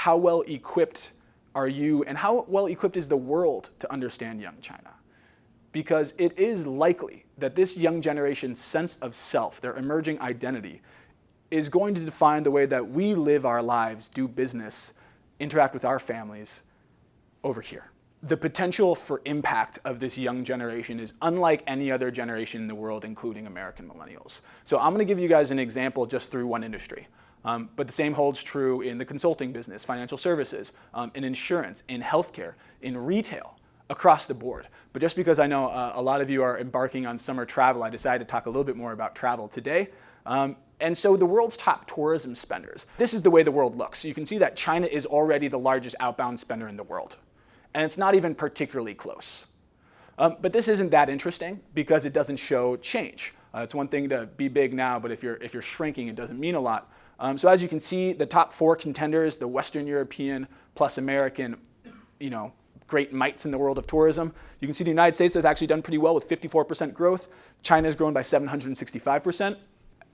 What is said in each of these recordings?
how well equipped are you and how well equipped is the world to understand young China? Because it is likely that this young generation's sense of self, their emerging identity, is going to define the way that we live our lives, do business, interact with our families over here. The potential for impact of this young generation is unlike any other generation in the world, including American millennials. So I'm going to give you guys an example just through one industry. But the same holds true in the consulting business, financial services, in insurance, in healthcare, in retail, across the board. But just because I know a lot of you are embarking on summer travel, I decided to talk a little bit more about travel today. And so the world's top tourism spenders, this is the way the world looks. You can see that China is already the largest outbound spender in the world. And it's not even particularly close. But this isn't that interesting because it doesn't show change. It's one thing to be big now, but if you're shrinking, it doesn't mean a lot. So as you can see, the top 4 contenders, the Western European plus American, great mites in the world of tourism. You can see the United States has actually done pretty well with 54% growth. China has grown by 765%.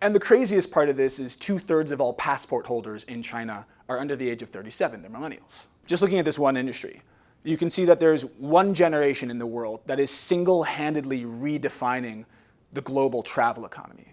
And the craziest part of this is 2/3 of all passport holders in China are under the age of 37. They're millennials. Just looking at this one industry, you can see that there's one generation in the world that is single-handedly redefining the global travel economy.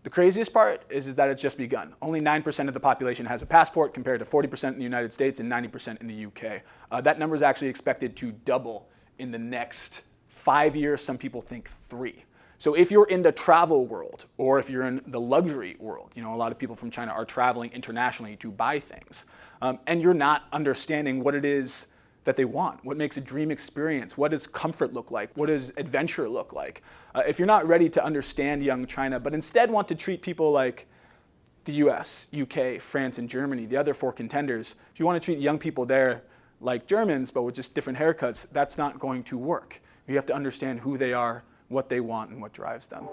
The craziest part is that it's just begun. Only 9% of the population has a passport compared to 40% in the United States and 90% in the UK. That number is actually expected to double in the next 5 years. Some people think 3. So if you're in the travel world or if you're in the luxury world, a lot of people from China are traveling internationally to buy things, and you're not understanding what it is that they want, what makes a dream experience, what does comfort look like, what does adventure look like. If you're not ready to understand young China, but instead want to treat people like the US, UK, France, and Germany, the other 4 contenders, if you want to treat young people there like Germans, but with just different haircuts, that's not going to work. You have to understand who they are, what they want, and what drives them.